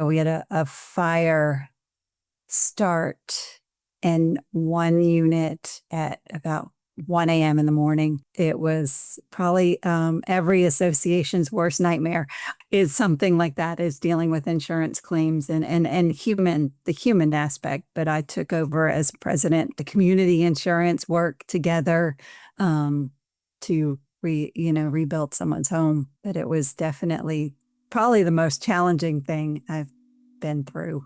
We had a fire start in one unit at about 1 a.m. in the morning. It was probably every association's worst nightmare is something like that, is dealing with insurance claims and the human aspect. But I took over as president. The community insurance worked together to rebuild someone's home. But it was definitely probably the most challenging thing I've been through.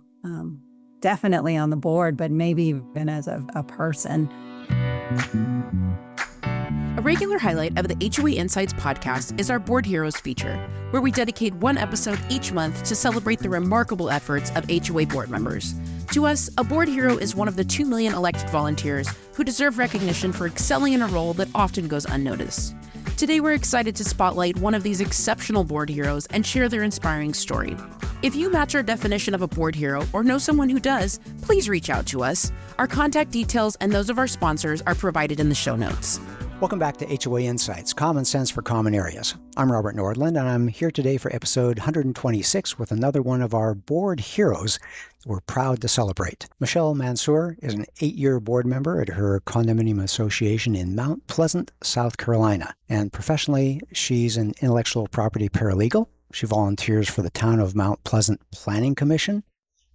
Definitely on the board, but maybe even as a person. A regular highlight of the HOA Insights podcast is our Board Heroes feature, where we dedicate one episode each month to celebrate the remarkable efforts of HOA board members. To us, a board hero is one of the 2 million elected volunteers who deserve recognition for excelling in a role that often goes unnoticed. Today, we're excited to spotlight one of these exceptional board heroes and share their inspiring story. If you match our definition of a board hero or know someone who does, please reach out to us. Our contact details and those of our sponsors are provided in the show notes. Welcome back to HOA Insights, Common Sense for Common Areas. I'm Robert Nordlund, and I'm here today for episode 126 with another one of our board heroes we're proud to celebrate. Michelle Mansour is an 8-year board member at her condominium association in Mount Pleasant, South Carolina. And professionally, she's an intellectual property paralegal. She volunteers for the Town of Mount Pleasant Planning Commission,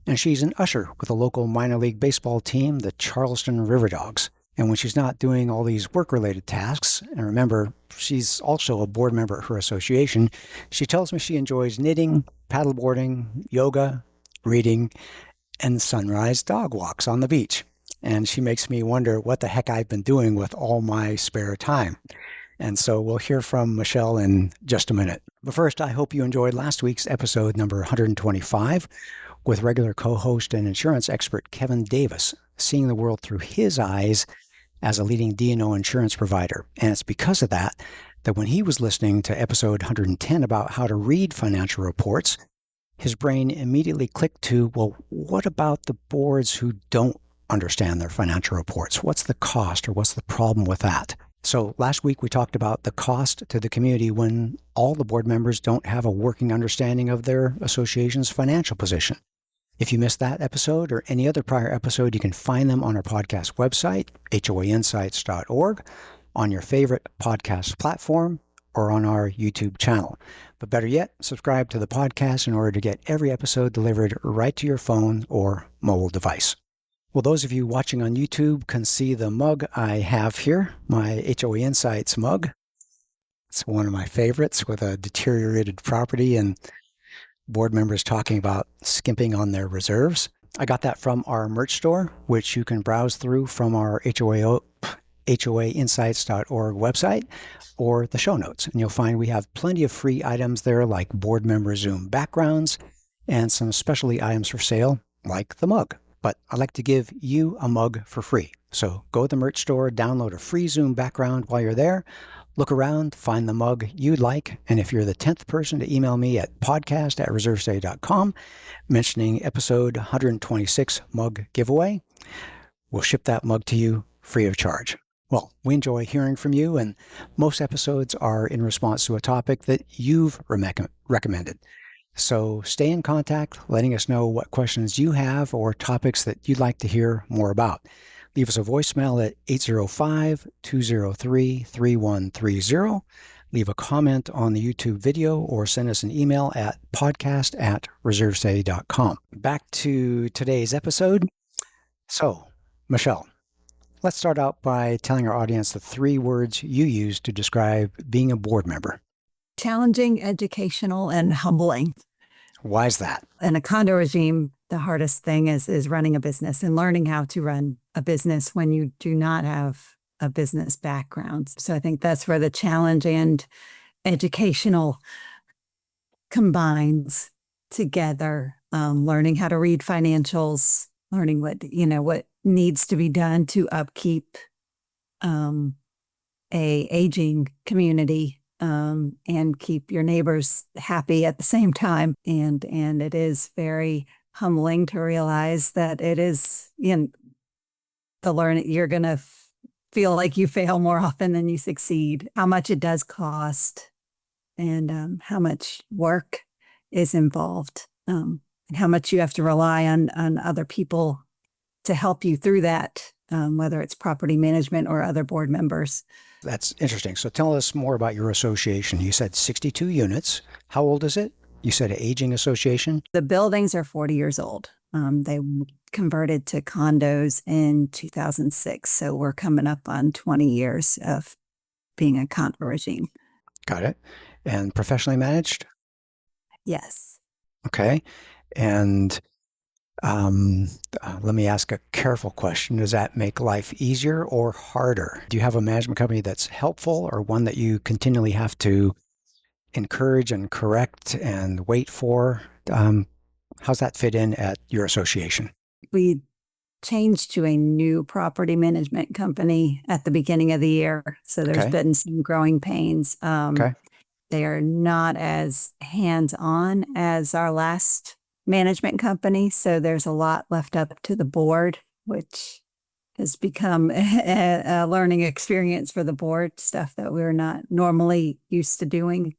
and she's an usher with a local minor league baseball team, the Charleston River Dogs. And when she's not doing all these work-related tasks, and remember, she's also a board member at her association, she tells me she enjoys knitting, paddleboarding, yoga, reading, and sunrise dog walks on the beach. And she makes me wonder what the heck I've been doing with all my spare time. And so we'll hear from Michelle in just a minute. But first, I hope you enjoyed last week's episode number 125 with regular co-host and insurance expert Kevin Davis, seeing the world through his eyes as a leading D&O insurance provider. And it's because of that when he was listening to episode 110 about how to read financial reports, his brain immediately clicked to, well, what about the boards who don't understand their financial reports? What's the cost or what's the problem with that? So last week we talked about the cost to the community when all the board members don't have a working understanding of their association's financial position. If you missed that episode or any other prior episode, you can find them on our podcast website, hoainsights.org, on your favorite podcast platform, or on our YouTube channel. But better yet, subscribe to the podcast in order to get every episode delivered right to your phone or mobile device. Well, those of you watching on YouTube can see the mug I have here, my HOA Insights mug. It's one of my favorites with a deteriorated property and board members talking about skimping on their reserves. I got that from our merch store, which you can browse through from our HOAinsights.org website or the show notes. And you'll find we have plenty of free items there like board member Zoom backgrounds and some specialty items for sale like the mug. But I'd like to give you a mug for free. So go to the merch store, download a free Zoom background while you're there. Look around, find the mug you'd like, and if you're the 10th person to email me at podcast@reservestay.com mentioning episode 126 mug giveaway, we'll ship that mug to you free of charge. Well, we enjoy hearing from you, and most episodes are in response to a topic that you've recommended. So stay in contact, letting us know what questions you have or topics that you'd like to hear more about. Leave us a voicemail at 805-203-3130. Leave a comment on the YouTube video or send us an email at podcast@reservestay.com. Back to today's episode. So, Michelle, let's start out by telling our audience the 3 words you use to describe being a board member. Challenging, educational, and humbling. Why is that? In a condo regime, the hardest thing is running a business and learning how to run a business when you do not have a business background. So I think that's where the challenge and educational combines together. Learning how to read financials, learning what needs to be done to upkeep a aging community. And keep your neighbors happy at the same time. And it is very humbling to realize that it is you're going to feel like you fail more often than you succeed, how much it does cost and how much work is involved. and how much you have to rely on other people to help you through that, whether it's property management or other board members. That's interesting. So tell us more about your association. You said 62 units. How old is it? You said an aging association? The buildings are 40 years old. They converted to condos in 2006. So we're coming up on 20 years of being a condo regime. Got it. And professionally managed? Yes. Okay. And let me ask a careful question. Does that make life easier or harder? Do you have a management company that's helpful or one that you continually have to encourage and correct and wait for? How's that fit in at your association? We changed to a new property management company at the beginning of the year. So there's Okay. been some growing pains. Okay. They are not as hands-on as our last management company. So there's a lot left up to the board, which has become a learning experience for the board, stuff that we're not normally used to doing.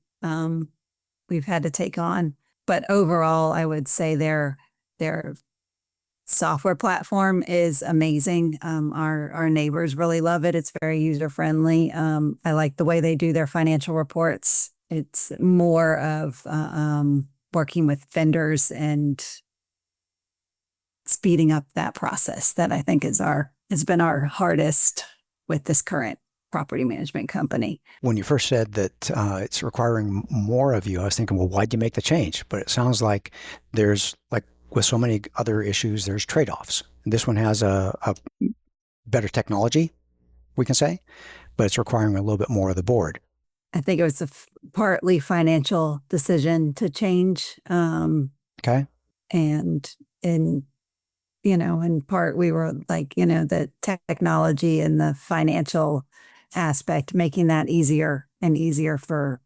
We've had to take on. But overall, I would say their software platform is amazing. Our neighbors really love it. It's very user-friendly. I like the way they do their financial reports. It's more of working with vendors and speeding up that process that I think has been our hardest with this current property management company. When you first said that it's requiring more of you, I was thinking, well, why'd you make the change? But it sounds like there's, like with so many other issues, there's trade-offs. This one has a better technology, we can say, but it's requiring a little bit more of the board. I think it was a partly financial decision to change. Okay. And in part we were like, the technology and the financial aspect, making that easier and easier for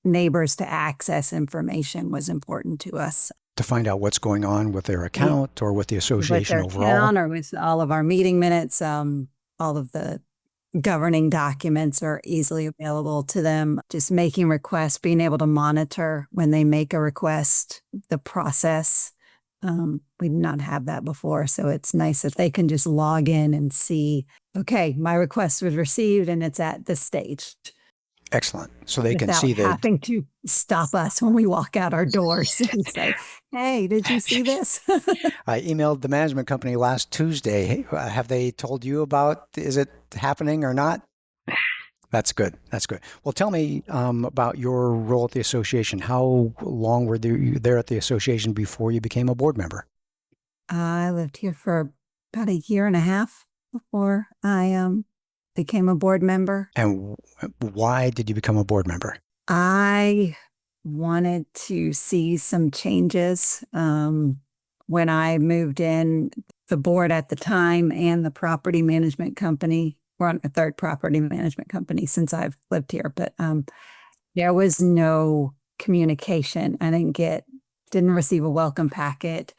neighbors to access information was important to us. To find out what's going on with their account or with the association with their overall. Account or with all of our meeting minutes, all of the governing documents are easily available to them. Just making requests, being able to monitor when they make a request, the process. We did not have that before. So it's nice if they can just log in and see, okay, my request was received and it's at this stage. Excellent. So they can Without see that. having to stop us when we walk out our doors and say, hey, did you see this? I emailed the management company last Tuesday. Have they told you about, is it happening or not? That's good. That's good. Well, tell me about your role at the association. How long were you there at the association before you became a board member? I lived here for about a year and a half before I became a board member. And why did you become a board member? I wanted to see some changes. When I moved in, the board at the time and the property management company, we're on a third property management company since I've lived here, but there was no communication. I didn't receive a welcome packet,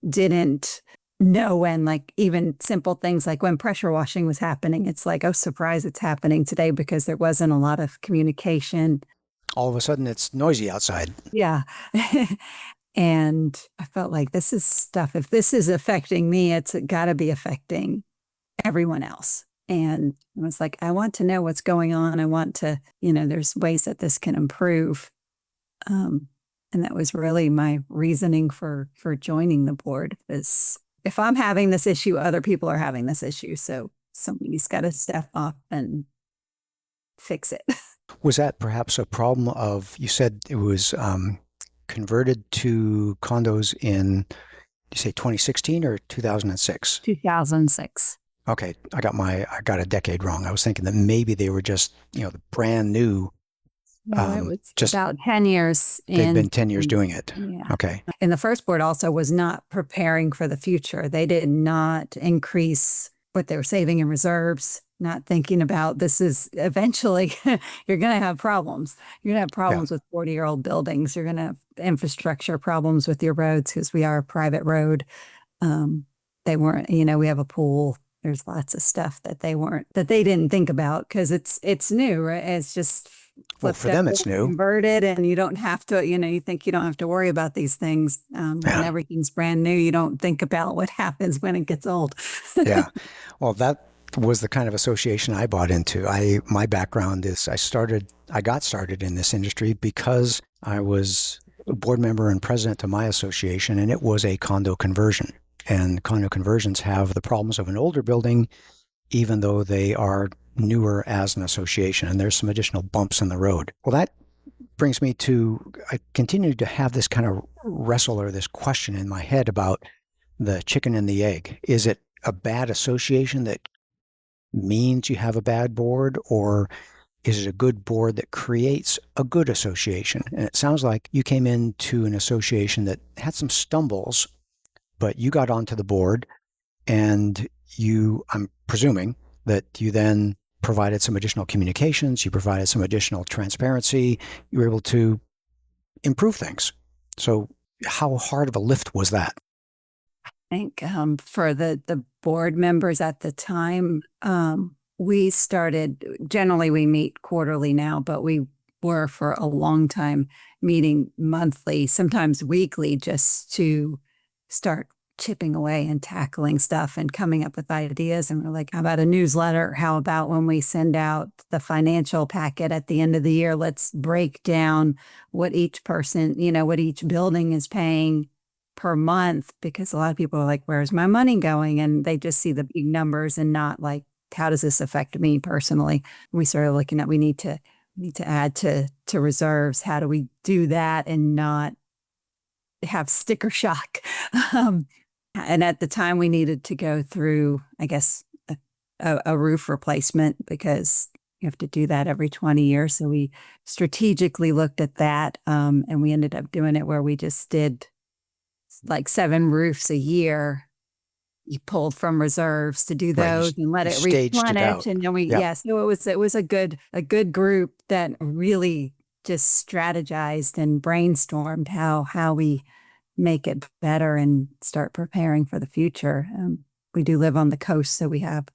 didn't know when, like even simple things like when pressure washing was happening, it's like, oh, surprise, it's happening today, because there wasn't a lot of communication. All of a sudden it's noisy outside. Yeah. And I felt like this is stuff, if this is affecting me, it's got to be affecting everyone else. And I was like, I want to know what's going on. I want to, there's ways that this can improve. And that was really my reasoning for joining the board, is if I'm having this issue, other people are having this issue. So somebody's got to step up and fix it. Was that perhaps a problem of, you said it was converted to condos in, you say 2016 or 2006? 2006. Okay, I got a decade wrong. I was thinking that maybe they were just, the brand new. No, it was just about 10 years. They've been 10 years doing it. Yeah. Okay. And the first board also was not preparing for the future. They did not increase what they were saving in reserves, not thinking about this is eventually you're going to have problems. You're going to have problems with 40-year-old buildings. You're going to have infrastructure problems with your roads, because we are a private road. They weren't, we have a pool. There's lots of stuff that they didn't think about, because it's new, right? It's just Well, flipped for them, over, it's new. converted, and you don't have to, you think you don't have to worry about these things. When Yeah. everything's brand new, you don't think about what happens when it gets old. Yeah. Well, that was the kind of association I bought into. My background is I got started in this industry because I was a board member and president of my association, and it was a condo conversion. And condo conversions have the problems of an older building, even though they are newer as an association, and there's some additional bumps in the road. Well, that brings me to, I continue to have this kind of wrestle or this question in my head about the chicken and the egg. Is it a bad association that means you have a bad board, or is it a good board that creates a good association? And it sounds like you came into an association that had some stumbles, but you got onto the board, and I'm presuming that you then provided some additional communications, you provided some additional transparency, you were able to improve things. So how hard of a lift was that? I think for the board members at the time, we started, generally we meet quarterly now, but we were for a long time meeting monthly, sometimes weekly, just to start chipping away and tackling stuff and coming up with ideas. And we're like, how about a newsletter? How about when we send out the financial packet at the end of the year, let's break down what each person, what each building is paying per month, because a lot of people are like, where's my money going? And they just see the big numbers and not like, how does this affect me personally? We started looking at, we need to add to reserves. How do we do that and not have sticker shock? And at the time we needed to go through, I guess, a roof replacement, because you have to do that every 20 years. So we strategically looked at that. And we ended up doing it where we just did like 7 roofs a year. You pulled from reserves to do those and let it replenish. And then so it was a good group that really just strategized and brainstormed how we make it better and start preparing for the future. We do live on the coast, so we have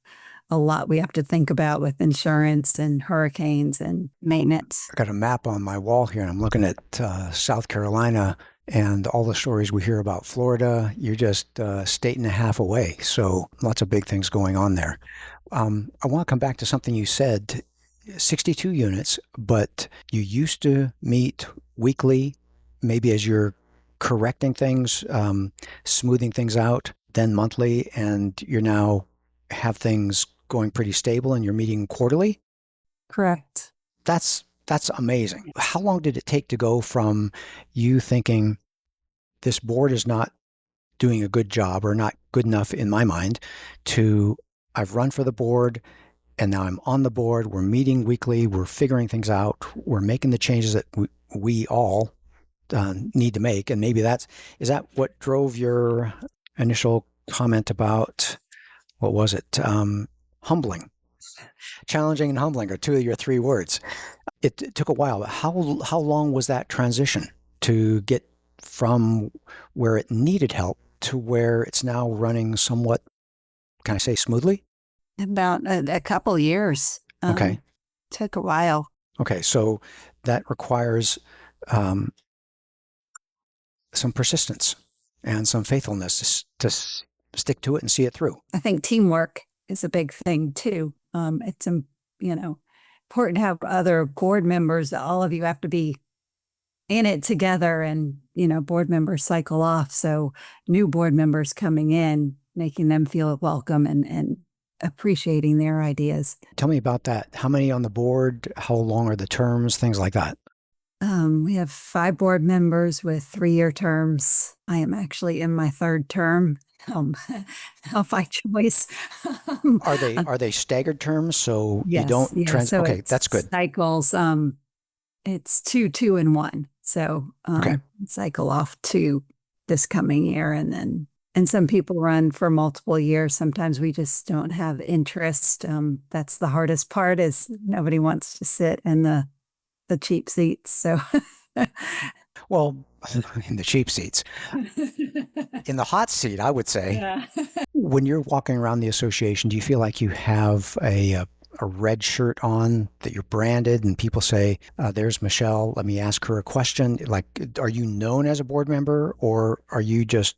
a lot we have to think about with insurance and hurricanes and maintenance. I got a map on my wall here, and I'm looking at South Carolina and all the stories we hear about Florida. You're just a state and a half away, so lots of big things going on there. I want to come back to something you said, 62 units, but you used to meet weekly, maybe as you're correcting things, smoothing things out, then monthly, and you're now have things going pretty stable and you're meeting quarterly? Correct. That's amazing. How long did it take to go from you thinking this board is not doing a good job or not good enough in my mind to I've run for the board and now I'm on the board, we're meeting weekly, we're figuring things out, we're making the changes that we all need to make? And maybe is that what drove your initial comment about, what was it? Humbling. Challenging and humbling are 2 of your 3 words. It took a while, but how long was that transition to get from where it needed help to where it's now running somewhat, can I say, smoothly? About a couple years. Okay. Took a while. Okay, so that requires some persistence and some faithfulness to stick to it and see it through. I think teamwork is a big thing too. It's important to have other board members. All of you have to be in it together, and board members cycle off. So new board members coming in, making them feel welcome and appreciating their ideas. Tell me about that. How many on the board? How long are the terms? Things like that. We have 5 board members with 3-year terms. I am actually in my 3rd term. By choice. Are they staggered terms? So yes, you don't so okay, that's good. Cycles. It's 2, 2, and 1. So cycle off 2 this coming year, and some people run for multiple years. Sometimes we just don't have interest. That's the hardest part, is nobody wants to sit in the cheap seats. So well, in the cheap seats. In the hot seat, I would say. Yeah. When you're walking around the association, do you feel like you have a a red shirt on, that you're branded, and people say, there's Michelle, let me ask her a question? Like, are you known as a board member, or are you just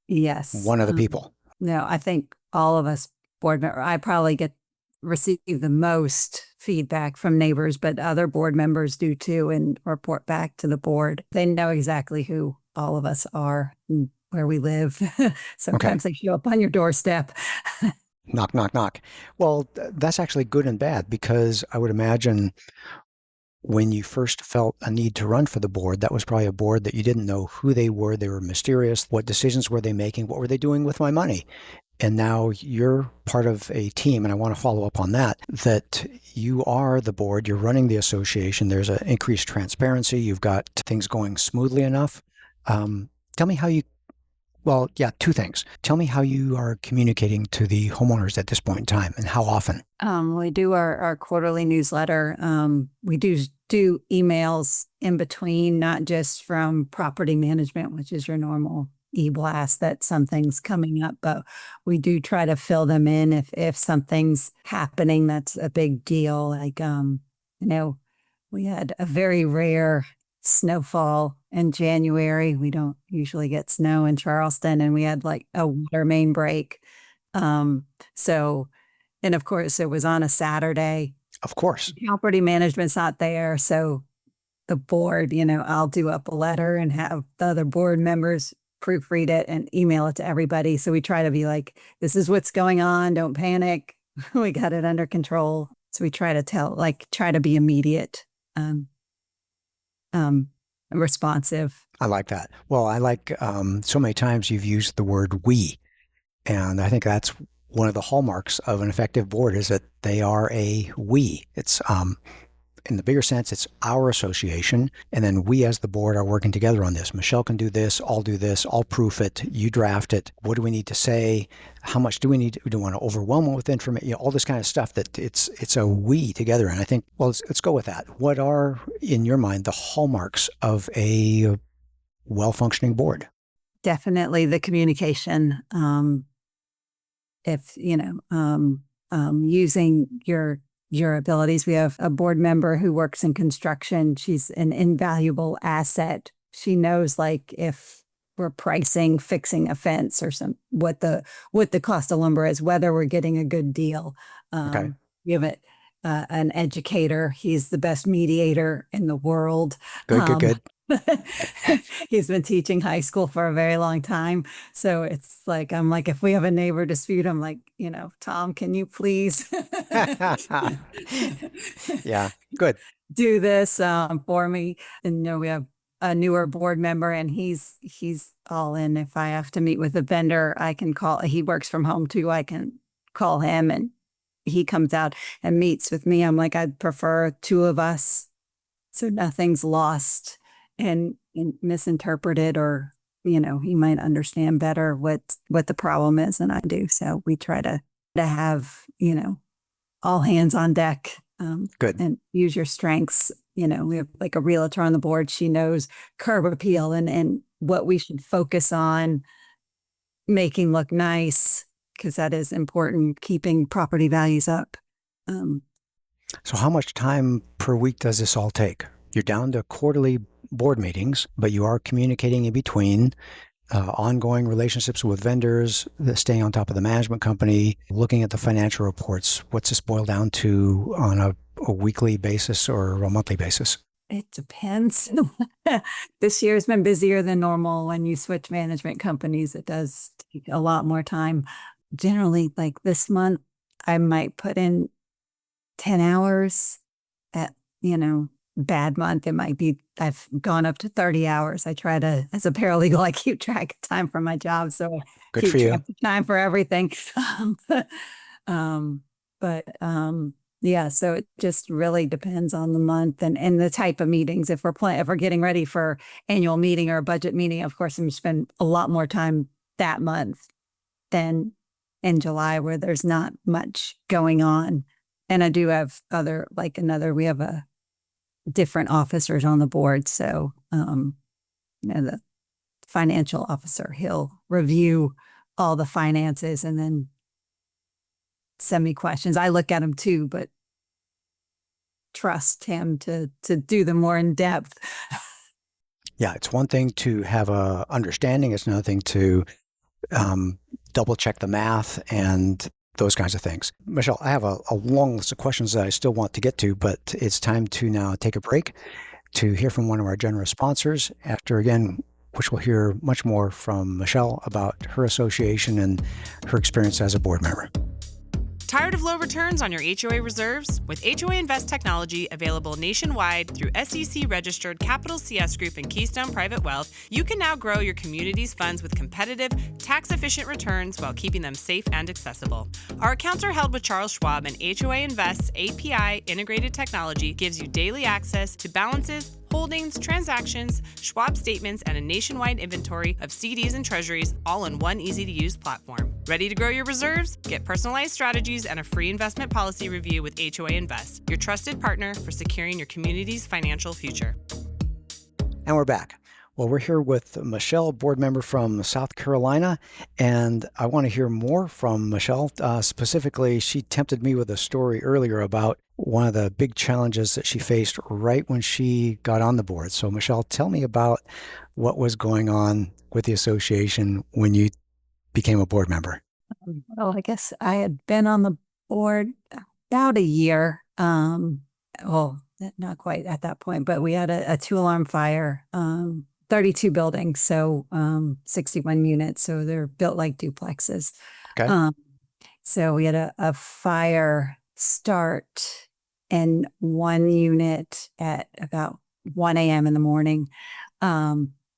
Yes. one of the people? No, I think all of us board member, I probably receive the most feedback from neighbors, but other board members do too, and report back to the board. They know exactly who all of us are and where we live. Okay. Sometimes they show up on your doorstep. Knock, knock, knock. Well, that's actually good and bad, because I would imagine when you first felt a need to run for the board, that was probably a board that you didn't know who they were. They were mysterious. What decisions were they making? What were they doing with my money? And now you're part of a team, and I want to follow up on that, that you are the board, you're running the association, there's an increased transparency, you've got things going smoothly enough. Tell me how you, well, yeah, two things. Tell me how you are communicating to the homeowners at this point in time, and how often. We do our quarterly newsletter. We do emails in between, not just from property management, which is your normal e-blast that something's coming up, but we do try to fill them in if something's happening that's a big deal. Like, we had a very rare snowfall in January. We don't usually get snow in Charleston, and we had like a water main break. So, and of course it was on a Saturday. Of course. Property management's not there. So the board, I'll do up a letter and have the other board members proofread it and email it to everybody. So we try to be like, this is what's going on. Don't panic. We got it under control. So we try to try to be immediate, responsive. I like that. Well, I like, so many times you've used the word we, and I think that's one of the hallmarks of an effective board, is that they are a we. It's, in the bigger sense, it's our association, and then we as the board are working together on this. Michelle can do this, I'll do this, I'll proof it, you draft it. What do we need to say? How much do we need? We don't want to overwhelm them with information, all this kind of stuff, that it's a we together. And I think, well, let's go with that. What are, in your mind, the hallmarks of a well-functioning board? Definitely the communication. If, using your abilities. We have a board member who works in construction. She's an invaluable asset. She knows, like, if we're fixing a fence or what the cost of lumber is, whether we're getting a good deal. Okay. We have an educator. He's the best mediator in the world. Good. He's been teaching high school for a very long time. So it's like, I'm like, if we have a neighbor dispute, I'm like, Tom, can you please Yeah, good. do this for me? And we have a newer board member, and he's all in. If I have to meet with a vendor, I can call. He works from home too. I can call him, and he comes out and meets with me. I'm like, I'd prefer two of us, so nothing's lost and misinterpreted, or he might understand better what the problem is than I do. So we try to have all hands on deck. Good. And use your strengths. We have like a realtor on the board. She knows curb appeal and what we should focus on making look nice, because that is important, keeping property values up. So how much time per week does this all take? You're down to quarterly board meetings, but you are communicating in between, ongoing relationships with vendors, staying on top of the management company, looking at the financial reports. What's this boil down to on a weekly basis or a monthly basis? It depends. This year has been busier than normal. When you switch management companies, it does take a lot more time. Generally, like this month, I might put in 10 hours. At, bad month, it might be, I've gone up to 30 hours. I try to, as a paralegal, I keep track of time for my job. So Good for you. track of time for everything. Yeah, so it just really depends on the month and the type of meetings. If we're getting ready for annual meeting or a budget meeting, of course, I'm spend a lot more time that month than in July, where there's not much going on. And I do have we have a different officers on the board. So, the financial officer, he'll review all the finances and then send me questions. I look at them too, but trust him to do them more in depth. Yeah, it's one thing to have a understanding. It's another thing to double check the math and those kinds of things. Michelle, I have a long list of questions that I still want to get to, but it's time to now take a break to hear from one of our generous sponsors, after, again, which we'll hear much more from Michelle about her association and her experience as a board member. Tired of low returns on your HOA reserves? With HOA Invest technology available nationwide through SEC-registered Capital CS Group and Keystone Private Wealth, you can now grow your community's funds with competitive, tax-efficient returns while keeping them safe and accessible. Our accounts are held with Charles Schwab, and HOA Invest's API integrated technology gives you daily access to balances, holdings, transactions, Schwab statements, and a nationwide inventory of CDs and treasuries, all in one easy-to-use platform. Ready to grow your reserves? Get personalized strategies and a free investment policy review with HOA Invest, your trusted partner for securing your community's financial future. And we're back. Well, we're here with Michelle, board member from South Carolina, and I want to hear more from Michelle. Specifically, she tempted me with a story earlier about one of the big challenges that she faced right when she got on the board. So, Michelle, tell me about what was going on with the association when you became a board member. Well, I guess I had been on the board about a year. Well, not quite at that point, but we had a 2-alarm fire, 32 buildings, so 61 units. So they're built like duplexes. Okay. So we had a fire start in one unit at about 1 a.m. in the morning.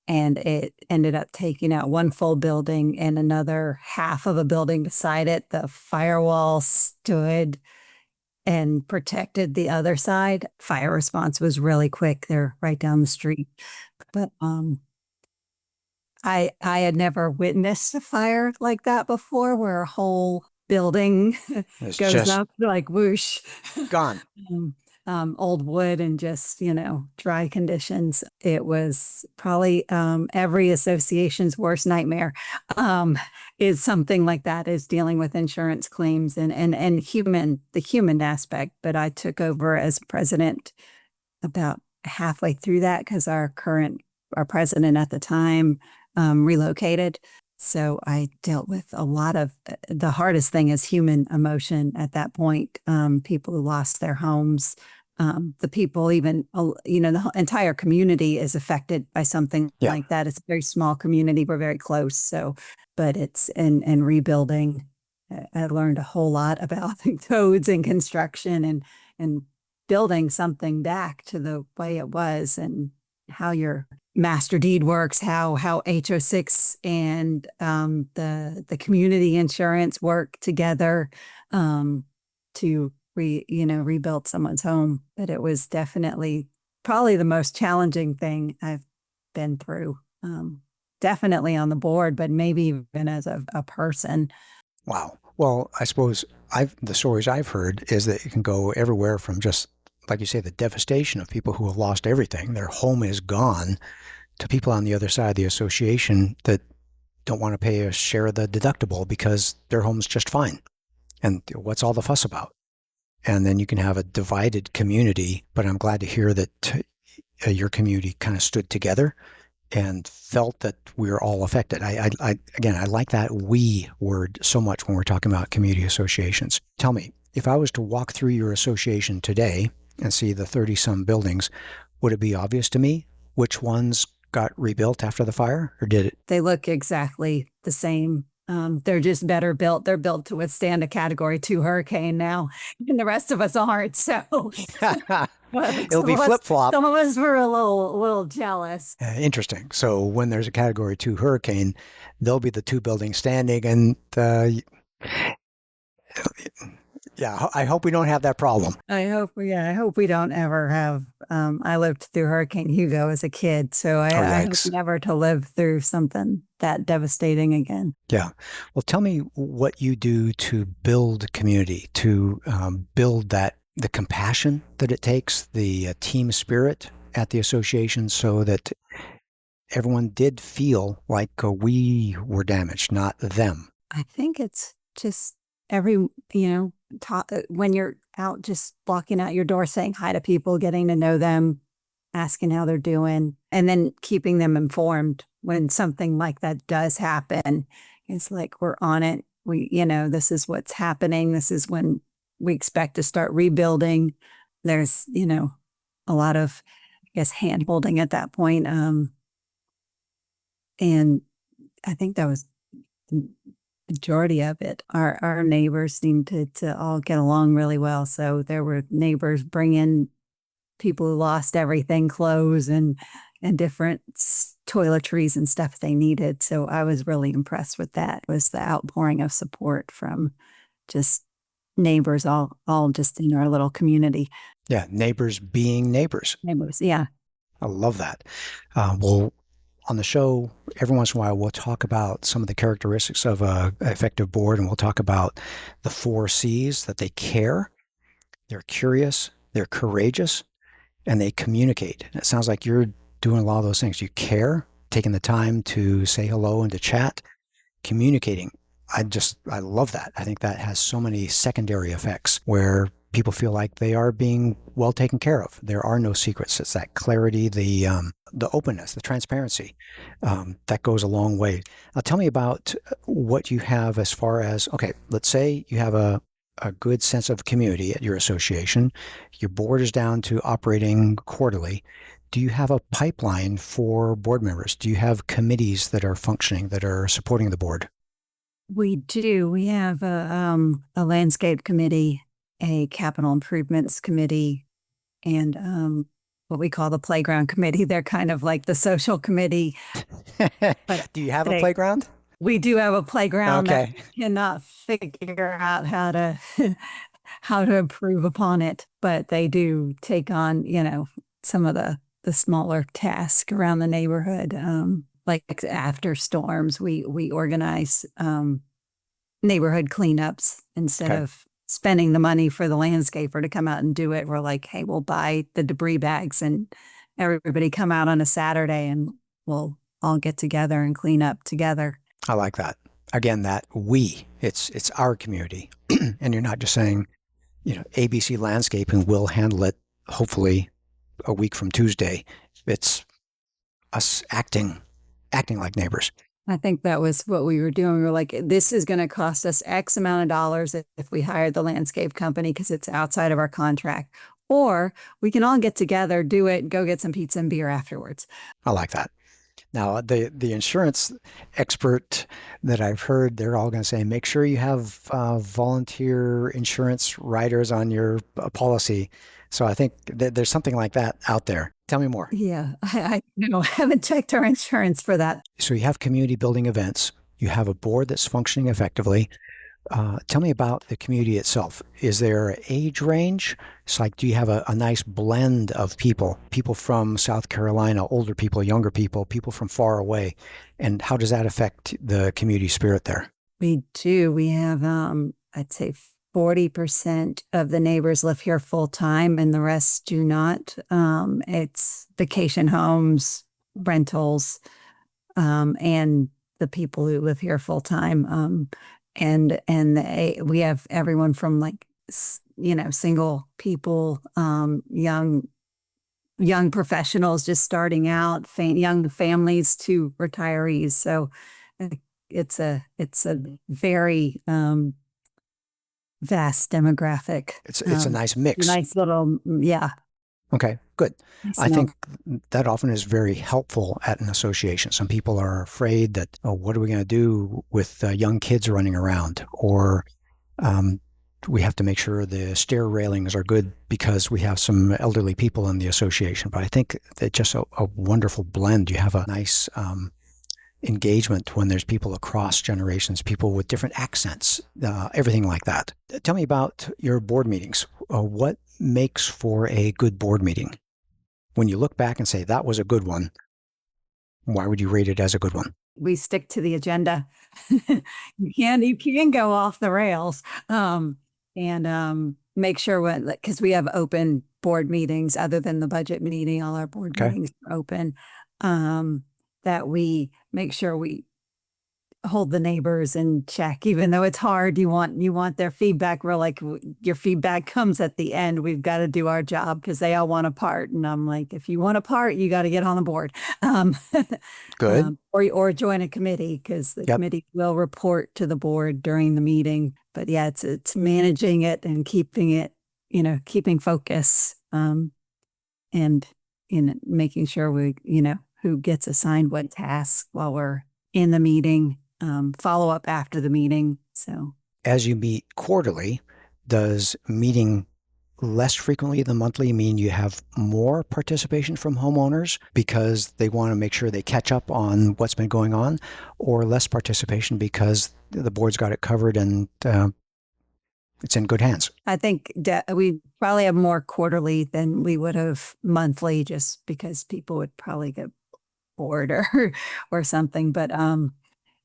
And it ended up taking out one full building and another half of a building beside it. The firewall stood and protected the other side. Fire response was really quick. They're right down the street. But I had never witnessed a fire like that before, where a whole building It's goes just up like whoosh. gone. Old wood and just, dry conditions. It was probably every association's worst nightmare, is something like that, is dealing with insurance claims and the human aspect. But I took over as president about halfway through that, because our president at the time relocated. So I dealt with a lot of the hardest thing is human emotion at that point. People who lost their homes, the people, even, the entire community is affected by something like that. It's a very small community. We're very close. So, but it's in rebuilding. I learned a whole lot about codes and construction and building something back to the way it was, and how your master deed works, how HO6 and the community insurance work together to rebuild someone's home. But it was definitely probably the most challenging thing I've been through. Definitely on the board, but maybe even as a person. Wow. Well, I suppose the stories I've heard is that it can go everywhere from just, like you say, the devastation of people who have lost everything, their home is gone, to people on the other side of the association that don't want to pay a share of the deductible because their home's just fine. And what's all the fuss about? And then you can have a divided community, but I'm glad to hear that your community kind of stood together and felt that we're all affected. I like that "we" word so much when we're talking about community associations. Tell me, if I was to walk through your association today and see the 30-some buildings, would it be obvious to me which ones got rebuilt after the fire, or did it? They look exactly the same. They're just better built. They're built to withstand a Category 2 hurricane now, and the rest of us aren't. So It'll be flip-flop. Some of us were a little jealous. Interesting. So when there's a Category 2 hurricane, there'll be the 2 buildings standing, and I hope we don't have that problem. I hope we don't ever have. I lived through Hurricane Hugo as a kid, so I hope never to live through something that devastating again. Yeah. Well, tell me what you do to build community, to build the compassion that it takes, the team spirit at the association, so that everyone did feel like we were damaged, not them. I think it's just when you're out, just walking out your door, saying hi to people, getting to know them, asking how they're doing, and then keeping them informed when something like that does happen. It's like, we're on it. This is what's happening. This is when we expect to start rebuilding. There's, a lot of, I guess, hand holding at that point. And I think that was the majority of it. Our neighbors seemed to all get along really well. So there were neighbors bringing people who lost everything, clothes and different toiletries and stuff they needed. So I was really impressed with that. It was the outpouring of support from just neighbors, all just in our little community. Yeah, neighbors being neighbors. Neighbors, yeah. I love that. Well, on the show, every once in a while, we'll talk about some of the characteristics of an effective board, and we'll talk about the 4 C's: that they care, they're curious, they're courageous, and they communicate. And it sounds like you're doing a lot of those things. You care, taking the time to say hello and to chat, communicating. I love that. I think that has so many secondary effects where people feel like they are being well taken care of. There are no secrets. It's that clarity, the openness, the transparency. That goes a long way. Now, tell me about what you have as far as, okay, let's say you have a good sense of community at your association. Your board is down to operating quarterly. Do you have a pipeline for board members? Do you have committees that are functioning, that are supporting the board? We do. We have a landscape committee, a capital improvements committee, and what we call the playground committee. They're kind of like the social committee. But do you have a playground? We do have a playground. Okay. That cannot figure out how to how to improve upon it, but they do take on, some of the smaller tasks around the neighborhood. Like after storms, we organize neighborhood cleanups instead of spending the money for the landscaper to come out and do it. We're like, hey, we'll buy the debris bags and everybody come out on a Saturday and we'll all get together and clean up together. I like that. Again, that it's our community. And you're not just saying, ABC Landscaping will handle it, hopefully a week from Tuesday. It's us acting like neighbors. I think that was what we were doing. We were like, this is going to cost us X amount of dollars if we hire the landscape company because it's outside of our contract. Or we can all get together, do it, go get some pizza and beer afterwards. I like that. Now, the insurance expert that I've heard, they're all going to say, make sure you have volunteer insurance riders on your policy. So I think there's something like that out there. Tell me more. Yeah, I haven't checked our insurance for that. So you have community building events. You have a board that's functioning effectively. Tell me about the community itself. Is there an age range? It's like, do you have a nice blend of people from South Carolina, older people, younger people from far away? And how does that affect the community spirit there? We do. We have, I'd say 40% of the neighbors live here full time and the rest do not. It's vacation homes, rentals, and the people who live here full time. And we have everyone from like, single people, young professionals just starting out, young families to retirees. So it's a very vast demographic. It's a nice mix. Nice little, yeah. Okay, good. I think that often is very helpful at an association. Some people are afraid that, what are we going to do with young kids running around? Or we have to make sure the stair railings are good because we have some elderly people in the association. But I think that just a wonderful blend. You have a nice engagement when there's people across generations, people with different accents, everything like that. Tell me about your board meetings. What makes for a good board meeting? When you look back and say, that was a good one, why would you rate it as a good one? We stick to the agenda. You can go off the rails, and make sure because we have open board meetings other than the budget meeting, all our board meetings are open, that we make sure we hold the neighbors in check, even though it's hard. You want their feedback. We're like, your feedback comes at the end. We've got to do our job because they all want a part. And I'm like, if you want a part, you got to get on the board. Good. Or join a committee, because the Yep. committee will report to the board during the meeting. But yeah, it's managing it and keeping it, keeping focus, and making sure who gets assigned what task while we're in the meeting, follow up after the meeting. So As you meet quarterly, does meeting less frequently than monthly mean you have more participation from homeowners because they want to make sure they catch up on what's been going on, or less participation because the board's got it covered and it's in good hands? I think we probably have more quarterly than we would have monthly, just because people would probably get bored or something. But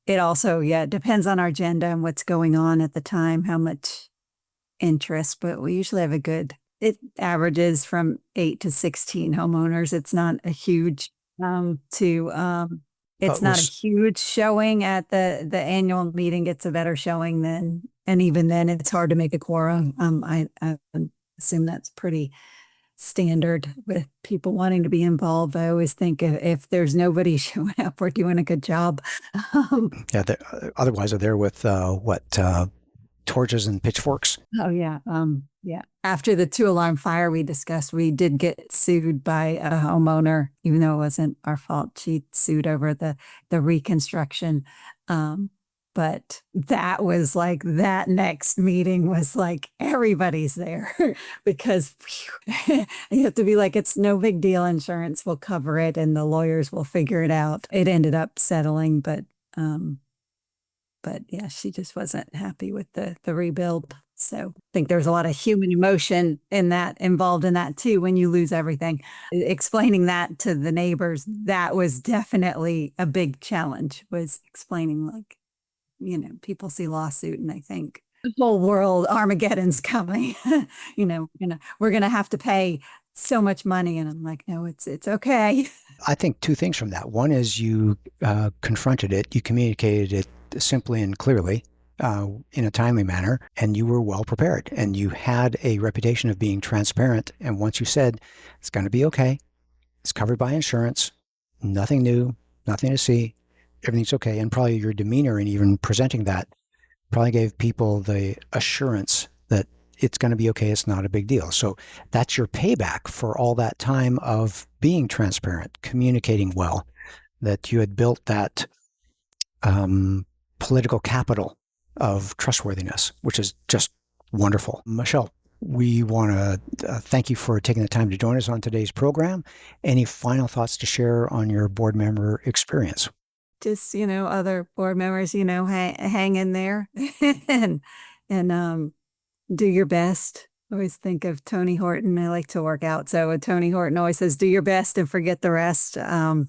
it also, it depends on our agenda and what's going on at the time, how much interest. But we usually have it averages from 8 to 16 homeowners. It's not a huge it's not a huge showing at the annual meeting. It's a better showing than, and even then it's hard to make a quorum. I assume that's pretty standard with people wanting to be involved. I always think if there's nobody showing up, we're doing a good job. Yeah. Otherwise, they're there with torches and pitchforks. Oh yeah. Yeah. After the 2-alarm fire we discussed, we did get sued by a homeowner, even though it wasn't our fault. She sued over the reconstruction. But that was like, that next meeting was like, everybody's there because you have to be like, it's no big deal. Insurance will cover it and the lawyers will figure it out. It ended up settling, but yeah, she just wasn't happy with the rebuild. So I think there's a lot of human emotion involved in that too. When you lose everything, explaining that to the neighbors, that was definitely a big challenge, was explaining, like, people see lawsuit and they think the whole world, Armageddon's coming. We're going to have to pay so much money. And I'm like, no, it's okay. I think two things from that. One is you confronted it, you communicated it simply and clearly in a timely manner, and you were well prepared, and you had a reputation of being transparent. And once you said, it's going to be okay, it's covered by insurance, nothing new, nothing to see, everything's okay. And probably your demeanor and even presenting that probably gave people the assurance that it's going to be okay. It's not a big deal. So that's your payback for all that time of being transparent, communicating well, that you had built that political capital of trustworthiness, which is just wonderful. Michelle, we want to thank you for taking the time to join us on today's program. Any final thoughts to share on your board member experience? Just, other board members, hang in there and do your best. I always think of Tony Horton. I like to work out. So Tony Horton always says, do your best and forget the rest. I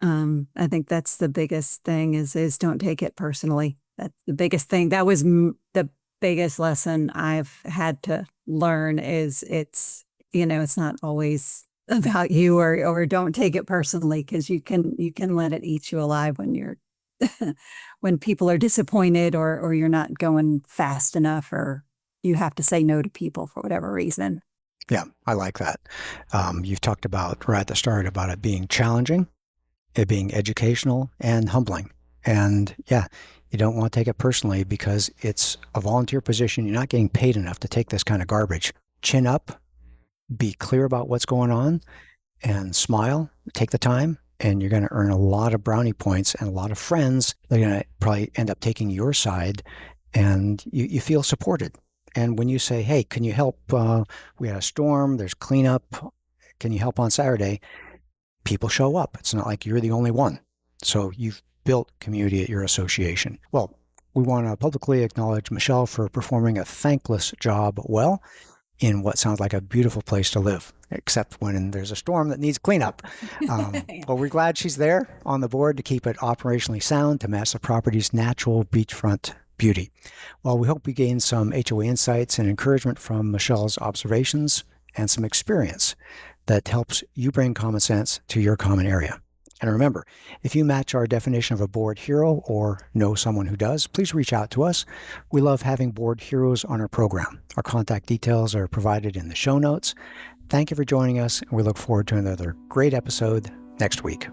think that's the biggest thing is don't take it personally. That's the biggest thing. That was the biggest lesson I've had to learn is it's not always about you, or don't take it personally, because you can let it eat you alive when you're when people are disappointed or you're not going fast enough, or you have to say no to people for whatever reason. Yeah, I like that. You've talked about right at the start about it being challenging, it being educational and humbling. And yeah, you don't want to take it personally because it's a volunteer position. You're not getting paid enough to take this kind of garbage. Chin up, be clear about what's going on, and smile, take the time, and you're going to earn a lot of brownie points and a lot of friends. They're going to probably end up taking your side, and you feel supported. And when you say, hey, can you help? We had a storm, there's cleanup. Can you help on Saturday? People show up. It's not like you're the only one. So you've built community at your association. Well, we want to publicly acknowledge Michelle for performing a thankless job well in what sounds like a beautiful place to live, except when there's a storm that needs cleanup. Well, we're glad she's there on the board to keep it operationally sound to match the property's natural beachfront beauty. Well, we hope we gain some HOA insights and encouragement from Michelle's observations and some experience that helps you bring common sense to your common area. And remember, if you match our definition of a board hero or know someone who does, please reach out to us. We love having board heroes on our program. Our contact details are provided in the show notes. Thank you for joining us, and we look forward to another great episode next week.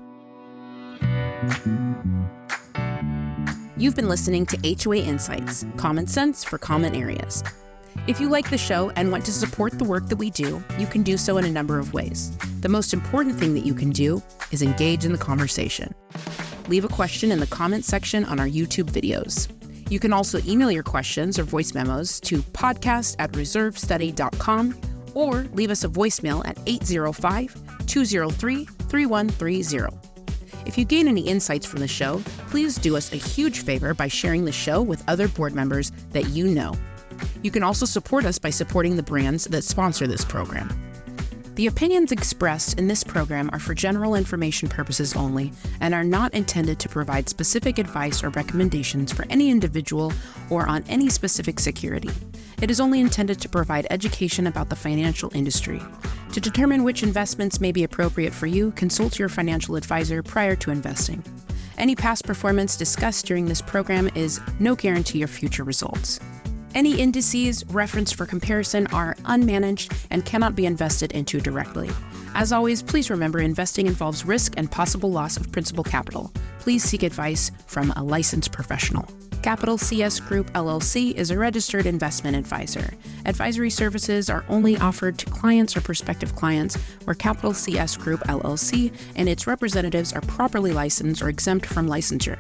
You've been listening to HOA Insights, common sense for common areas. If you like the show and want to support the work that we do, you can do so in a number of ways. The most important thing that you can do is engage in the conversation. Leave a question in the comment section on our YouTube videos. You can also email your questions or voice memos to podcast@reservestudy.com or leave us a voicemail at 805-203-3130. If you gain any insights from the show, please do us a huge favor by sharing the show with other board members that you know. You can also support us by supporting the brands that sponsor this program. The opinions expressed in this program are for general information purposes only and are not intended to provide specific advice or recommendations for any individual or on any specific security. It is only intended to provide education about the financial industry. To determine which investments may be appropriate for you, consult your financial advisor prior to investing. Any past performance discussed during this program is no guarantee of future results. Any indices referenced for comparison are unmanaged and cannot be invested into directly. As always, please remember investing involves risk and possible loss of principal capital. Please seek advice from a licensed professional. Capital CS Group LLC is a registered investment advisor. Advisory services are only offered to clients or prospective clients where Capital CS Group LLC and its representatives are properly licensed or exempt from licensure.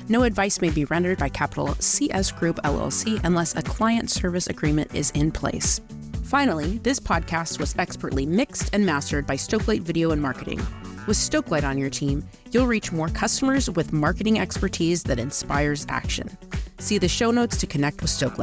No advice may be rendered by Capital CS Group LLC unless a client service agreement is in place. Finally, this podcast was expertly mixed and mastered by Stoke Video and Marketing. With Stoke on your team, you'll reach more customers with marketing expertise that inspires action. See the show notes to connect with Stoke